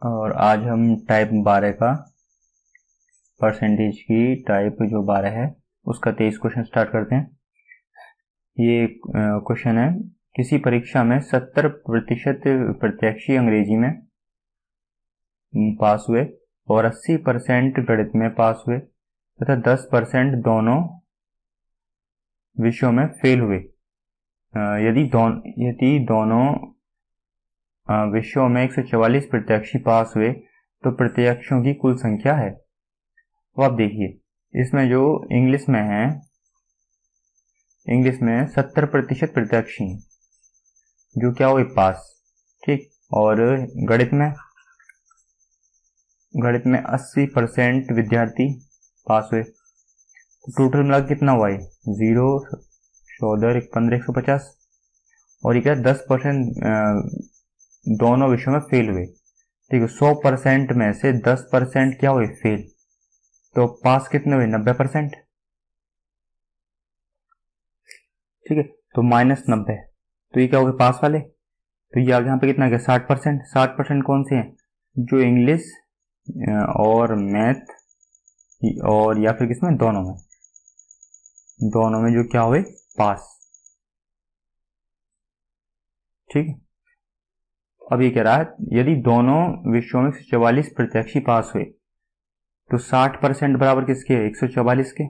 और आज हम टाइप 12 का परसेंटेज की टाइप जो 12 है उसका 23 क्वेश्चन स्टार्ट करते हैं। ये क्वेश्चन है, किसी परीक्षा में 70% प्रत्याशी अंग्रेजी में पास हुए और 80% गणित में पास हुए तथा 10% दोनों विषयों में फेल हुए। यदि दोनों विषयों में 144 प्रत्याशी पास हुए तो प्रत्याशियों की कुल संख्या है। तो आप देखिए इसमें जो इंग्लिश में है, इंग्लिश में 70% प्रत्याशी जो क्या हुए पास, ठीक। और गणित में 80% विद्यार्थी पास हुए। तो टोटल मिला कितना हुआ है? 0, 14, 15, 150। और ये क्या 10% दोनों विषयों में फेल हुए। ठीक है, 100% में से 10% क्या हुए? फेल। तो पास कितने हुए? 90%। ठीक है, तो -90। तो ये क्या हो गए? पास वाले। तो ये यहाँ पे कितना गया? 60%। 60% कौन से हैं? जो इंग्लिश और मैथ और या फिर किसमें? दोनों में जो क्या हुए? पास। ठीक है, अब ये कह रहा है यदि दोनों विषयों में 144 प्रत्याशी पास हुए तो 60% बराबर किसके? 144 के।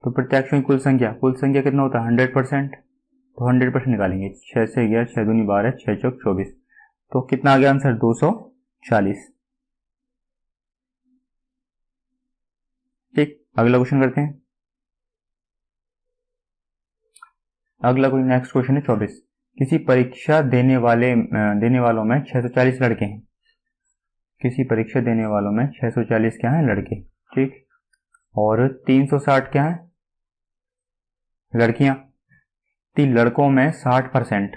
तो प्रत्याशियों की कुल संख्या कितना होता है? 100%। तो 100% निकालेंगे। 6 से गया 6 दूनी 12, 6 चौक 24। तो कितना आ गया आंसर? 240। ठीक, अगला क्वेश्चन करते हैं। अगला कोई नेक्स्ट क्वेश्चन है 24। किसी परीक्षा देने वालों में 640 लड़के हैं। किसी परीक्षा देने वालों में 640 क्या है? लड़के। ठीक, और 360 क्या है? लड़कियां। तो लड़कों में 60%।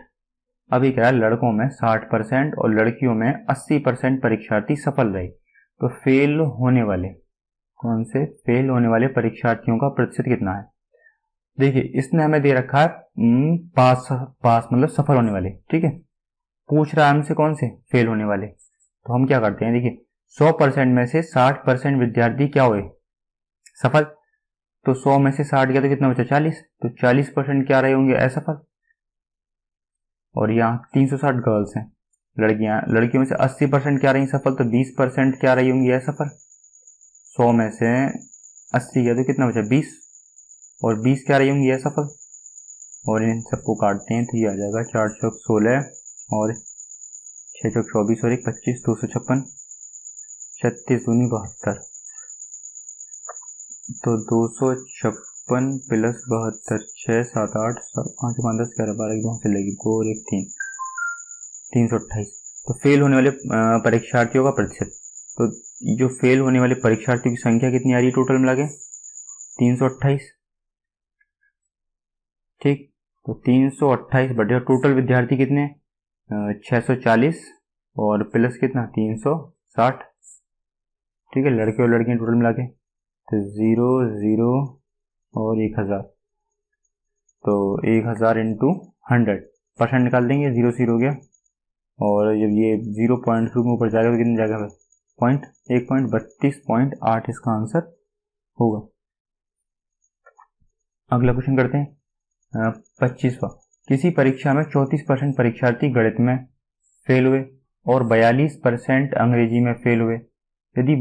अभी क्या है? लड़कों में 60% और लड़कियों में 80% परीक्षार्थी सफल रहे। तो फेल होने वाले फेल होने वाले परीक्षार्थियों का प्रतिशत कितना है? देखिए इसने हमें दे रखा है पास मतलब सफल होने वाले। ठीक है, पूछ रहा है हमसे कौन से? फेल होने वाले। तो हम क्या करते हैं, देखिए 100% में से 60% विद्यार्थी क्या हुए? सफल। तो 100 में से 60 गया तो कितना बचा? 40। तो 40% क्या रहे होंगे? असफल। और यहाँ 360 गर्ल्स हैं, लड़कियों में से 80% क्या रही सफल, तो 20% क्या रही होंगी? असफल। 100 में से 80 गया तो कितना बचा? 20। और 20 क्या रही होंगी? असफल। और इन सबको काटते हैं तो ये आ जाएगा 4 चौक 16 और 6 चौक 24 और 1 25, 256, 36 दूनी 72। तो 256 प्लस 72, 6, 7, 8, 5, 5, 10, 11, 12, 2 चलेगी 2 और 1 3, 328। तो फेल होने वाले परीक्षार्थियों का प्रतिशत। तो जो फेल होने वाले परीक्षार्थियों की संख्या कितनी आ रही है टोटल मिला के? 328। ठीक, तो 328 बटे टोटल विद्यार्थी कितने? 640 और प्लस कितना? 360। ठीक है, लड़के और लड़कियां टोटल मिला के। तो 0, 0 और 1000। तो 1000 इंटू 100% निकाल देंगे। 0 0 हो गया। और जब ये 0.2 में ऊपर जाएगा तो कितने जाएगा? 1.32.8 इसका आंसर होगा। अगला क्वेश्चन करते हैं 25वां। किसी परीक्षा में 34% परीक्षार्थी गणित में फेल हुए और 42% अंग्रेजी में फेल हुए। यदि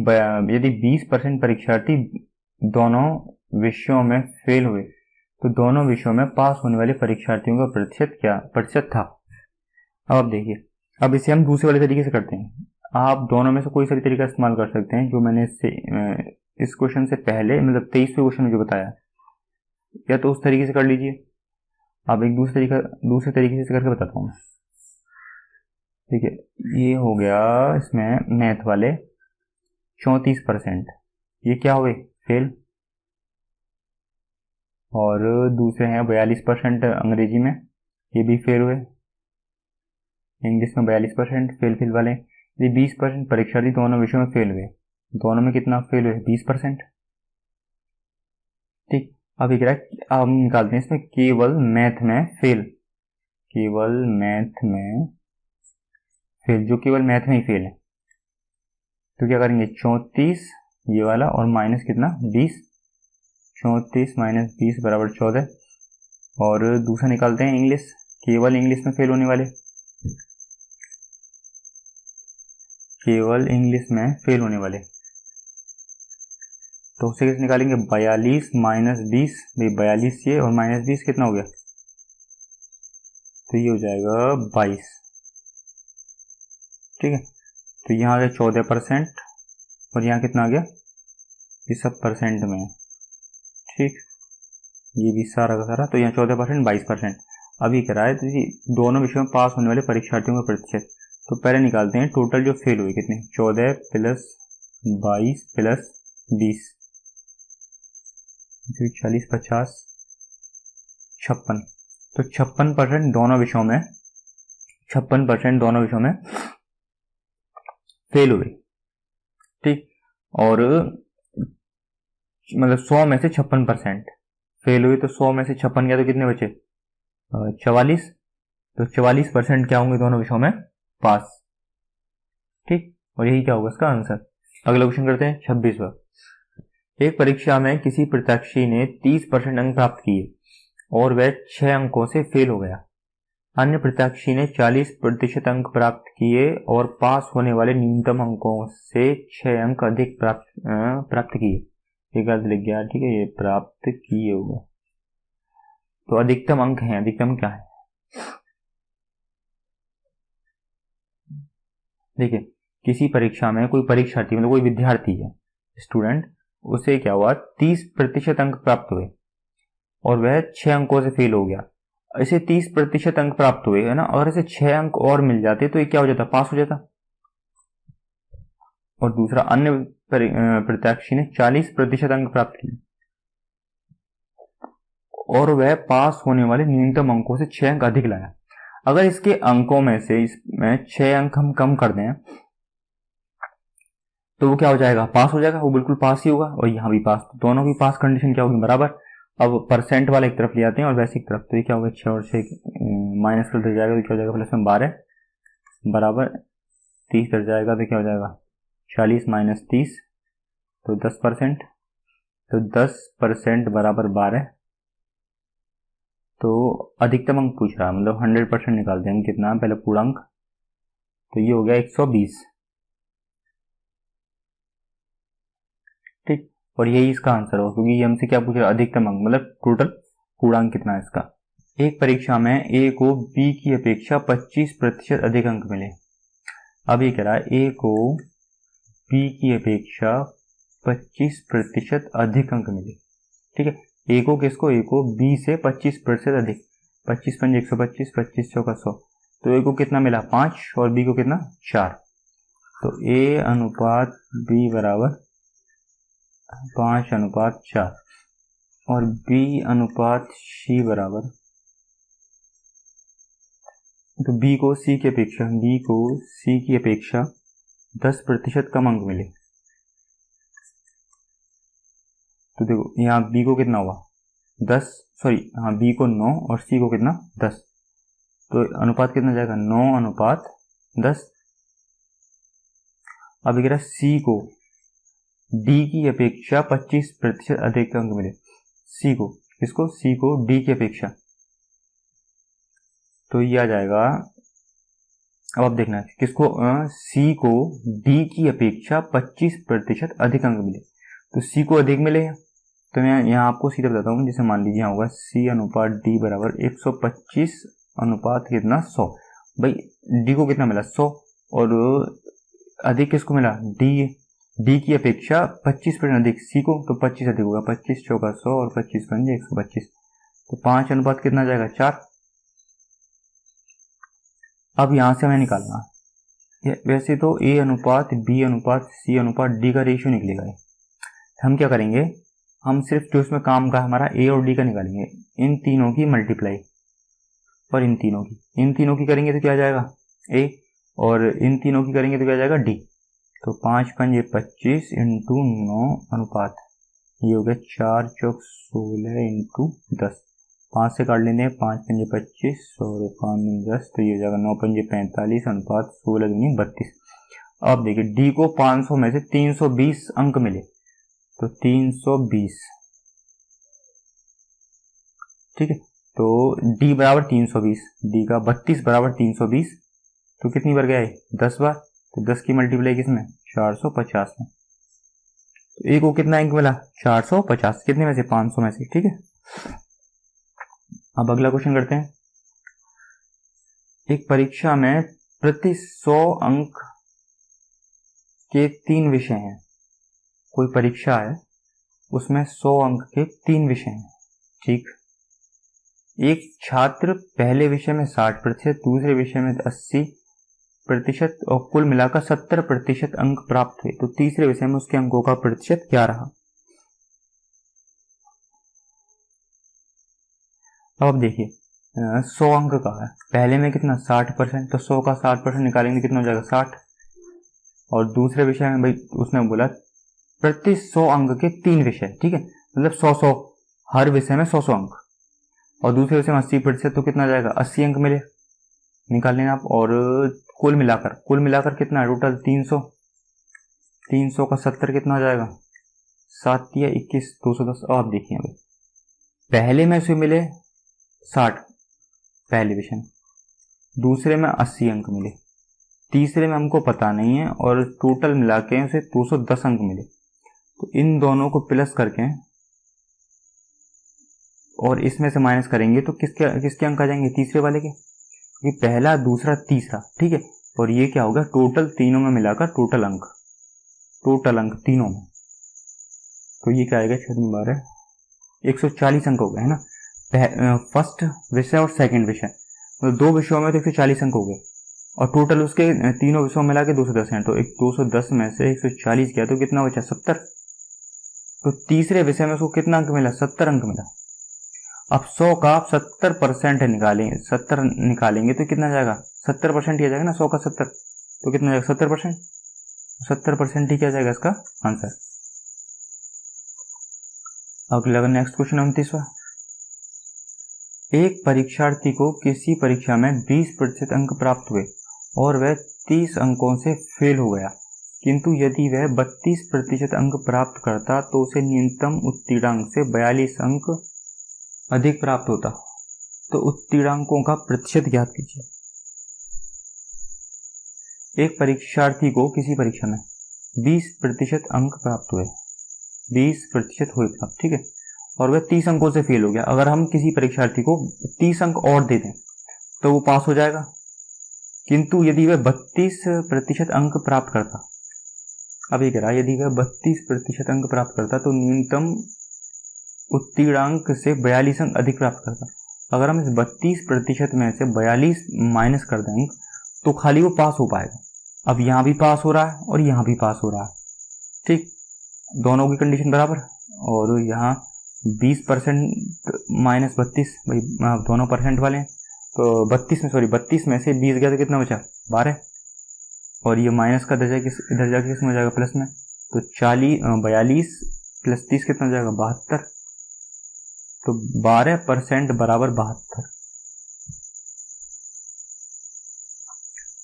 20% परीक्षार्थी दोनों विषयों में फेल हुए तो दोनों विषयों में पास होने वाले परीक्षार्थियों का प्रतिशत था। अब आप देखिए, अब इसे हम दूसरे वाले तरीके से करते हैं। आप दोनों में से कोई सा भी तरीका इस्तेमाल कर सकते हैं जो मैंने इस क्वेश्चन से पहले मतलब 23वें क्वेश्चन में जो बताया, या तो उस तरीके से कर लीजिए। अब एक दूसरे तरीके से करके बताता हूँ। ठीक है, ये हो गया इसमें मैथ वाले 34%, ये क्या हुए? फेल। और दूसरे हैं 42% अंग्रेजी में, ये भी फेल हुए। इंग्लिश में 42% फेल वाले। ये 20% परीक्षार्थी दोनों विषयों में फेल हुए। दोनों में कितना फेल हुए? 20%। ठीक, अब ये कह रहा है अब निकालते हैं इसमें केवल मैथ में फेल फेल, जो केवल मैथ में ही फेल है। तो क्या करेंगे 34 ये वाला और माइनस कितना 20, 34 माइनस 20 बराबर 14। और दूसरा निकालते हैं इंग्लिश, केवल इंग्लिश में फेल होने वाले, केवल इंग्लिश में फेल होने वाले। तो उससे कैसे निकालेंगे 42 माइनस 20, भाई 42 ये और माइनस 20 कितना हो गया, तो ये हो जाएगा 22। ठीक है, तो यहाँ आ गया 14% और यहाँ कितना आ गया, ये सब परसेंट में है। ठीक, ये भी सारा का सारा, तो यहाँ 14%, 22%। अभी कह रहा है तो दोनों विषयों में पास होने वाले परीक्षार्थियों का प्रतिशत। तो पहले निकालते हैं टोटल जो फेल हुए कितने, 14 प्लस 22 प्लस 20, 40 50 56। तो 56% दोनों विषयों में, 56% दोनों विषयों में फेल हुए। ठीक, और मतलब 100 में से 56% फेल हुए, तो 100 में से 56 गया तो कितने बचे 44। तो 44% क्या होंगे दोनों विषयों में पास। ठीक, और यही क्या होगा इसका आंसर। अगला क्वेश्चन करते हैं 26वां। एक परीक्षा में किसी प्रत्याशी ने 30% अंक प्राप्त किए और वह 6 अंकों से फेल हो गया। अन्य प्रत्याशी ने 40% अंक प्राप्त किए और पास होने वाले न्यूनतम अंकों से 6 अंक अधिक प्राप्त किए। एक अर्थ लिख गया, ठीक है, ये प्राप्त किए होगा। तो अधिकतम अंक है, अधिकतम क्या है, देखिए किसी परीक्षा में कोई परीक्षार्थी मतलब कोई विद्यार्थी है, स्टूडेंट, उसे क्या हुआ 30% अंक प्राप्त हुए और वह 6 अंकों से फेल हो गया। ऐसे 30% अंक प्राप्त हुए है ना, और ऐसे 6 अंक और मिल जाते तो ये क्या हो जाता, पास हो जाता। और दूसरा, अन्य प्रत्याशी ने 40% अंक प्राप्त किए और वह पास होने वाले न्यूनतम अंकों से 6 अंक अधिक लाया। अगर इसके अंकों में से इसमें 6 अंक हम कम कर दें तो वो क्या हो जाएगा, पास हो जाएगा, वो बिल्कुल पास ही होगा। और यहाँ भी पास, तो दोनों की पास कंडीशन क्या होगी, बराबर। अब परसेंट वाले एक तरफ ले आते हैं और वैसे एक तरफ, तो ये क्या होगा 6 और 6 माइनस कर जाएगा तो क्या हो जाएगा प्लस में 12 बराबर 30 कर जाएगा तो क्या हो जाएगा 40 माइनस 30 तो 10%, तो 10% बराबर 12। तो अधिकतम अंक पूछ रहा है, मतलब 100% निकालते हैं हम, कितना पहले पूर्णांक, तो ये हो गया 120। ठीक, और यही इसका आंसर हो, क्योंकि ये हमसे क्या पूछ रहा है, अधिकतम अंक मतलब टोटल पूर्णांक कितना है इसका। एक परीक्षा में ए को बी की अपेक्षा 25% अधिक अंक मिले। अब ये कह रहा है ए को बी की अपेक्षा 25% अधिक अंक मिले। ठीक है, ए को किसको, ए को बी से 25% अधिक, 25 पंजे 125, 25 चौका 100, तो ए को कितना मिला 5 और बी को कितना 4। तो ए अनुपात बी बराबर 5:4 और बी अनुपात सी बराबर, तो बी को सी की अपेक्षा 10% कम अंक मिले। तो देखो यहाँ बी को कितना हुआ 10, सॉरी हाँ बी को 9 और सी को कितना 10, तो अनुपात कितना जाएगा 9:10। अब कह रहा सी को डी की अपेक्षा 25% अधिक अंक मिले। सी को किसको, सी को डी की अपेक्षा, तो ये आ जाएगा, अब आप देखना किसको, सी को डी की अपेक्षा 25% अधिक अंक मिले, तो सी को अधिक मिले हैं। तो मैं यहाँ आपको सीधे बताता हूँ, जैसे मान लीजिए होगा सी अनुपात डी बराबर 125 अनुपात कितना 100। भाई डी को कितना मिला 100 और अधिक किसको मिला, डी की अपेक्षा 25% अधिक सी को, तो 25 अधिक होगा, 25 चौका 100 और 25 पंजे 125, तो 5 अनुपात कितना जाएगा 4। अब यहां से हमें निकालना, वैसे तो ए अनुपात बी अनुपात सी अनुपात डी का रेशियो निकलेगा। हम क्या करेंगे, हम सिर्फ जो इसमें काम का हमारा ए और डी का निकालेंगे, इन तीनों की मल्टीप्लाई और इन तीनों की करेंगे तो क्या जाएगा ए, और इन तीनों की करेंगे तो क्या जाएगा डी। तो 5 पंजे 25 इंटू 9 अनुपात, ये हो गया 4 चौक 16 इंटू 10, 5 से काट लेते हैं, 5 पंजे 25 और 5 दूनी 10, तो ये हो जाएगा 9 पंजे 45 अनुपात 16 दूनी 32। अब देखिए डी को 500 में से 320 अंक मिले, तो 320, ठीक है, तो डी बराबर 320, डी का 32 बराबर 320, तो कितनी बार गया है 10 बार, तो 10 की मल्टीप्लाई किसमें 450 में, तो ए को कितना अंक मिला 450, कितने में से 500 में से, ठीक है। अब अगला क्वेश्चन करते हैं। एक परीक्षा में प्रति 100 अंक के 3 विषय हैं, कोई परीक्षा है उसमें 100 अंक के 3 विषय हैं, ठीक। एक छात्र पहले विषय में 60%, दूसरे विषय में 80% और कुल मिलाकर 70% अंक प्राप्त हुए, तो तीसरे विषय में उसके अंकों का प्रतिशत क्या रहा। अब देखिए 100 अंक का है, पहले में कितना 60%, तो 100 का 60% निकालेंगे कितना हो जाएगा 60, और दूसरे विषय में भाई उसने बोला प्रति 100 अंक के 3 विषय, ठीक है, मतलब 100 हर विषय में 100 अंक, और दूसरे विषय में 80%, तो कितना जाएगा 80 अंक मिले, निकाल लेना आप। और कुल मिलाकर कितना है टोटल 300, 300 का 70 कितना हो जाएगा 7 या 21, 210। और आप देखिए भाई पहले में उसे मिले 60 पहले विषय में, दूसरे में 80 अंक मिले, तीसरे में हमको पता नहीं है, और टोटल मिला के उसे 210 अंक मिले, तो इन दोनों को प्लस करके और इसमें से माइनस करेंगे तो किसके अंक आ जाएंगे तीसरे वाले के, क्योंकि पहला दूसरा तीसरा, ठीक है, और ये क्या होगा टोटल तीनों में मिलाकर टोटल अंक तीनों में, तो ये क्या आएगा 6 12 140 अंक हो गए है ना, फर्स्ट विषय और सेकंड विषय, मतलब 2 विषयों में तो 140 अंक हो गए, और टोटल उसके तीनों विषयों में मिला के 210 हैं, तो 210 में से 140 किया तो कितना बचा 70, तो तीसरे विषय में उसको कितना अंक मिला 70 अंक मिला। अब 100 का आप 70% निकालेंगे, 70 निकालेंगे तो कितना जाएगा 70% ही आ जाएगा ना, 100 का 70, तो कितना जाएगा 70%, 70% ही क्या जाएगा इसका आंसर। अगला नेक्स्ट क्वेश्चन 29वां। एक परीक्षार्थी को किसी परीक्षा में 20% अंक प्राप्त हुए और वह 30 अंकों से फेल हो गया, किंतु यदि वह 32% अंक प्राप्त करता तो उसे न्यूनतम उत्तीर्णांक से 42 अंक अधिक प्राप्त होता, तो उत्तीर्णांकों का प्रतिशत ज्ञात कीजिए। एक परीक्षार्थी को किसी परीक्षा में 20% अंक प्राप्त हुए, 20% हुए प्राप्त, ठीक है, और वह 30 अंकों से फेल हो गया। अगर हम किसी परीक्षार्थी को 30 अंक और दे दें तो वो पास हो जाएगा, किंतु यदि वह 32% अंक प्राप्त करता, अभी कह रहा है यदि वह 32% अंक प्राप्त करता तो न्यूनतम उत्तीर्णांक से 42 अंक अधिक प्राप्त करता। अगर हम इस 32% में से 42 माइनस कर दें अंक तो खाली वो पास हो पाएगा। अब यहाँ भी पास हो रहा है और यहाँ भी पास हो रहा है, ठीक, दोनों की कंडीशन बराबर, और यहाँ 20% माइनस 32, भाई दोनों परसेंट वाले हैं, तो 32 में से 20 गया तो कितना बचा 12, और ये माइनस का दर्जा इधर जाके किस में हो जाएगा प्लस में, तो 42 प्लस 30 कितना हो जाएगा 72, तो 12% बराबर 72।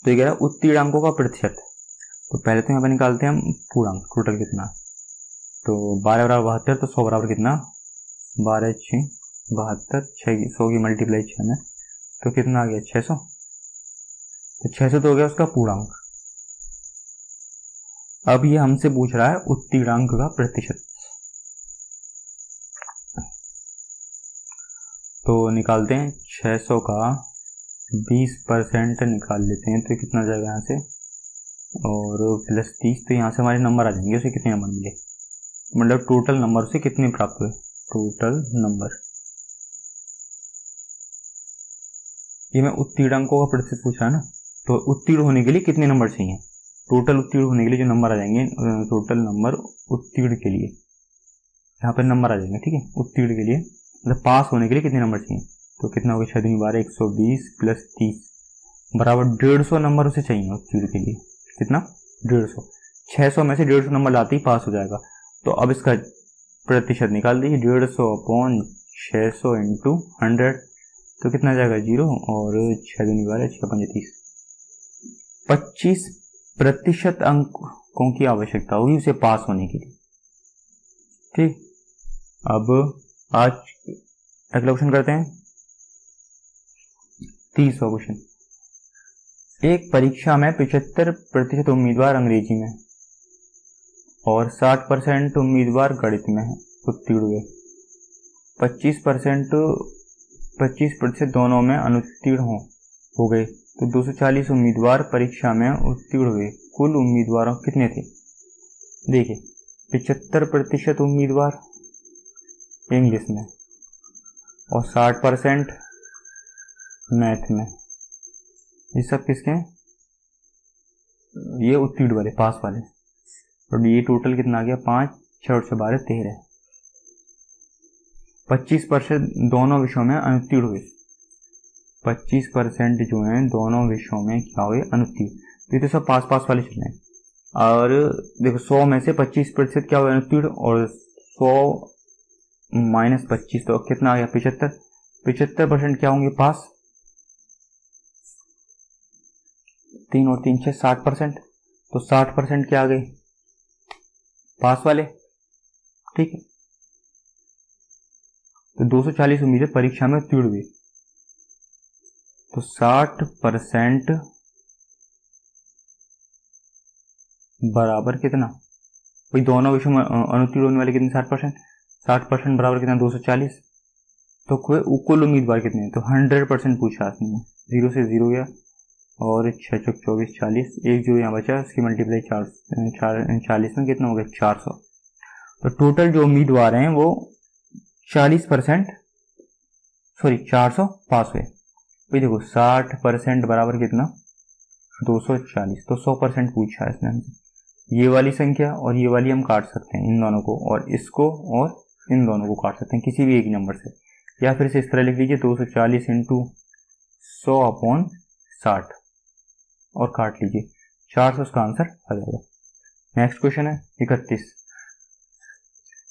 तो ये कह रहा है उत्तीर्णांकों का प्रतिशत, तो पहले तो यहाँ पर निकालते हैं हम पूर्णांक टोटल कितना, तो 12 बराबर 72, तो 100 बराबर कितना 12 6 72, 100 की मल्टीप्लाई 6 में, तो कितना आ गया 600, तो 600 तो हो गया उसका पूर्णांक। अब ये हमसे पूछ रहा है उत्तीर्णांक का प्रतिशत, तो निकालते हैं 600 का 20% निकाल लेते हैं, तो कितना जाएगा यहाँ से, और प्लस 30, तो यहाँ से हमारे नंबर आ जाएंगे, उसे कितने नंबर मिले, मतलब टोटल नंबर से कितने प्राप्त हुए, टोटल नंबर, ये मैं उत्तीर्णांकों का प्रतिशत पूछ रहा है ना, तो उत्तीर्ण होने के लिए कितने नंबर चाहिए, टोटल उत्तीर्ण होने के लिए जो नंबर आ जाएंगे, टोटल नंबर उत्तीर्ण के लिए यहाँ पर नंबर आ जाएंगे, ठीक है, उत्तीर्ण के लिए मतलब पास होने के लिए कितने नंबर चाहिए, तो कितना हो गया 6 दूनी 12 120 प्लस 30 बराबर 150 नंबर उसे चाहिए उत्तीर्ण के लिए, कितना 150, 600 में से 150 नंबर लाते ही पास हो जाएगा। तो अब इसका प्रतिशत निकाल दीजिए, 150 अपॉन 600 इंटू 100 तो कितना जाएगा 0 और 6 दूनी 12 6 पंजे 30। 25% अंकों की आवश्यकता होगी उसे पास होने के लिए। ठीक, अब आज अगला क्वेश्चन करते हैं 30वां क्वेश्चन। एक परीक्षा में 75% उम्मीदवार अंग्रेजी में और 60% उम्मीदवार गणित में उत्तीर्ण हुए। 25% दोनों में अनुत्तीर्ण हो गए तो 240 उम्मीदवार परीक्षा में उत्तीर्ण हुए। कुल उम्मीदवारों कितने थे? देखिए 75% उम्मीदवार इंग्लिश में और 60% मैथ में। ये सब किसके हैं? ये उत्तीर्ण वाले, पास वाले। और ये टोटल कितना आ गया? 5 6 और 12 13। 25% दोनों विषयों में अनुत्तीर्ण हुए। 25% जो है दोनों विषयों में क्या हुए? अनुत्तीर्ण। तो ये तो सब पास पास वाले चल रहे हैं। और देखो 100 में से 25% क्या हुए? अनुत्तीर्ण। और 100 माइनस 25 तो कितना आ गया? 75। 75% क्या होंगे? पास। 3 और 3 6 60%। तो 60% क्या आ गए? पास वाले। ठीक है, तो 240 उम्मीदवार परीक्षा में उत्तीर्ण हुए तो 60% बराबर कितना? भाई दोनों विषयों में अनुत्तीर्ण होने वाले कितने? 60%। 60% बराबर कितना? 240। तो कुल उम्मीदवार कितने? तो 100% पूछा आपने। 0 से 0 गया और 6 चौक 24 40। एक जो यहाँ बचा उसकी मल्टीप्लाई 40 में कितना हो गया? 400। तो टोटल जो उम्मीदवार हैं वो 40% 400 पास हुए। भाई देखो 60% बराबर कितना? 240। तो 100% पूछा है इसने हमसे। ये वाली संख्या और ये वाली हम काट सकते हैं, इन दोनों को और इसको और इन दोनों को काट सकते हैं किसी भी एक नंबर से, या फिर से इस तरह लिख लीजिए 240 इंटू 100/60 और काट लीजिए 400 उसका आंसर आ जाएगा। नेक्स्ट क्वेश्चन है 31।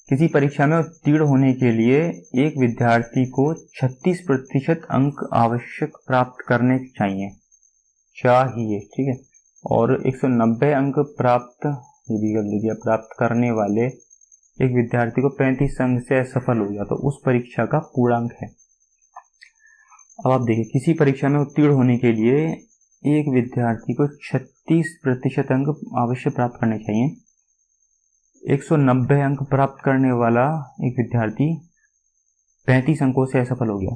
किसी परीक्षा में उत्तीर्ण होने के लिए एक विद्यार्थी को 36% अंक आवश्यक प्राप्त करने चाहिए। ठीक है, और 190 अंक प्राप्त करने वाले एक विद्यार्थी को 35 अंक से असफल हो गया तो उस परीक्षा का पूर्णांक है। अब आप देखिए किसी परीक्षा में उत्तीर्ण होने के लिए एक विद्यार्थी को 36% अंक अवश्य प्राप्त करने चाहिए। 190 अंक प्राप्त करने वाला एक विद्यार्थी 35 अंकों से असफल हो गया।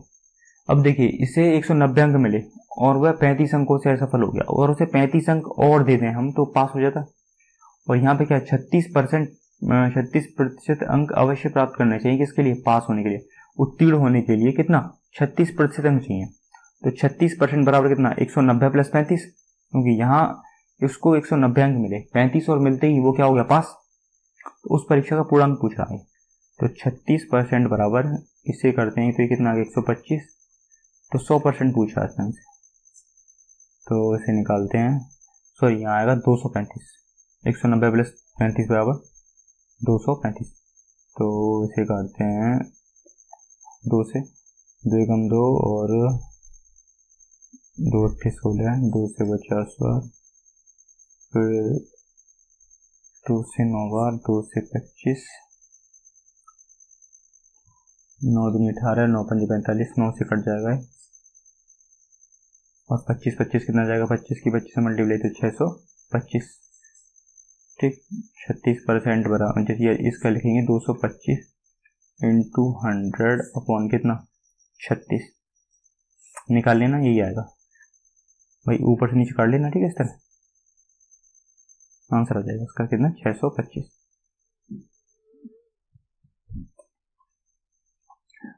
अब देखिए इसे 190 अंक मिले और वह 35 अंकों से असफल हो गया और उसे 35 अंक और दे दें हम तो पास हो जाता। और यहाँ पे क्या 36% अंक अवश्य प्राप्त करने चाहिए किसके लिए? पास होने के लिए। उत्तीर्ण होने के लिए कितना? 36% अंक चाहिए। तो 36% बराबर कितना? 190 प्लस 35, क्योंकि यहाँ उसको 190 अंक मिले, 35 और मिलते ही वो क्या हो गया? पास। तो उस परीक्षा का पूर्णांक पूछ रहा है। तो 36% बराबर इसे करते हैं तो ये कितना आ गया? 125। तो 100% पूछ रहा है हमसे, तो इसे निकालते हैं। सॉरी, यहाँ आएगा 235। 190 प्लस 35 बराबर 235। तो इसे करते हैं 2 से, 2 एकम 2 और 2 8 16, 2 से 50 बार, फिर 2 से 9 बार, 2 से 25, 9 दूनी 18, 9 पंजे 45, 9 से कट जाएगा और 25 कितना जाएगा? 25 की 25 से मल्टीप्लाई तो 625। ठीक, 36% बराबर, जैसे इसका लिखेंगे 225 इंटू 100 अपॉन कितना? 36 निकाल लेना, यही आएगा भाई, ऊपर से नीचे काट लेना। ठीक है, इस तरह आंसर आ जाएगा इसका कितना? 625।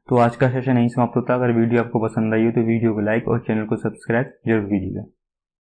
तो आज का सेशन यहीं समाप्त होता है। अगर वीडियो आपको पसंद आई हो तो वीडियो को लाइक और चैनल को सब्सक्राइब जरूर कीजिएगा।